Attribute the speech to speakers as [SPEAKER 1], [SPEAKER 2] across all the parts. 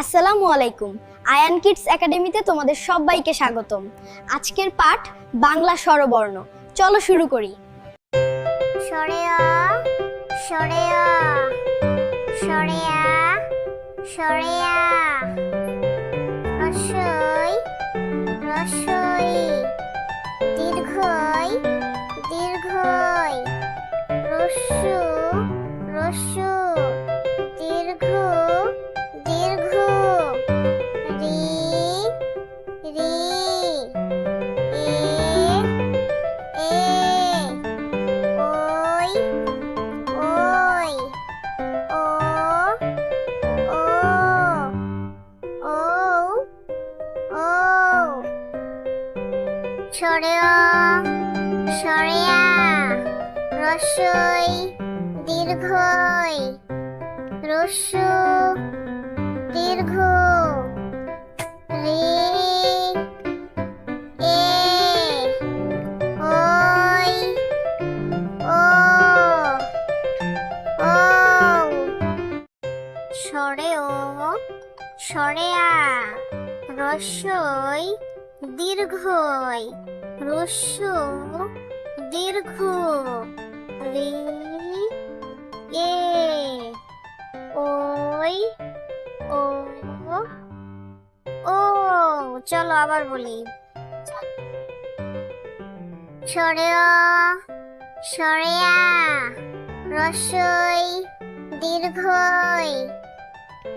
[SPEAKER 1] আসসালামু আলাইকুম। আয়ান কিডস একাডেমিতে তোমাদের সবাইকে স্বাগতম। আজকের পাঠ বাংলা স্বরবর্ণ। চলো শুরু করি।
[SPEAKER 2] সরে আ সরে আ সরে আ সরে আ রসই রসই দীর্ঘই দীর্ঘই রস্যু রস্যু দীর্ঘ দীর্ঘ রি রি এ এ ওই ওই ও ও ও ও সরেয়া সরেয়া রসই দীর্ঘই রস্যু দীর্ঘ রি এ ওই ও ও সরে ও সরে আ রস্যই দীর্ঘই রস্যু দীর্ঘ রি এ ওই ও ও চলো আবার বলি সরে অ সরে আ রস্যই দীর্ঘই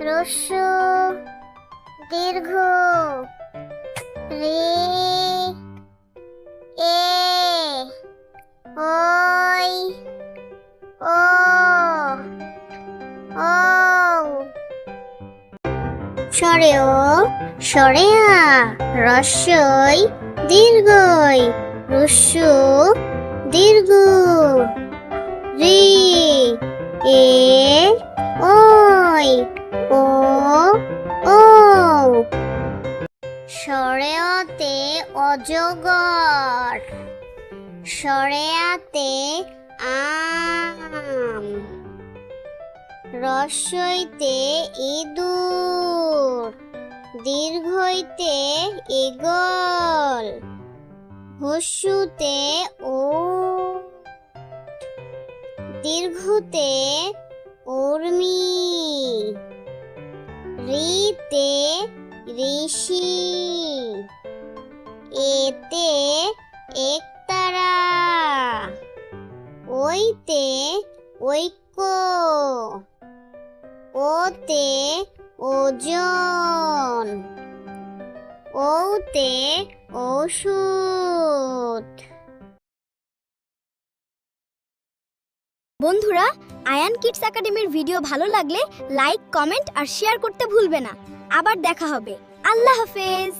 [SPEAKER 2] রস্যু দীর্ঘ রি এ ওই ও ও সরে ও সরে আ রস্যই দীর্ঘই রস্যু দীর্ঘ রি এ ওই ও ও সরে অতে অজগর সরে আতে আম রস্যইতে ইঁদুর দীর্ঘইতে ঈগল হস্যুতে ওট দীর্ঘতে উর্মি রিতে ঋষি এতে একতারা ওইতে ঐক্য ওতে ওজন ওতে ওষুধ।
[SPEAKER 1] বন্ধুরা, আয়ান কিডস একাডেমির ভিডিও ভালো লাগলে লাইক, কমেন্ট আর শেয়ার করতে ভুলবে না। আবার দেখা হবে। আল্লাহ হাফেজ।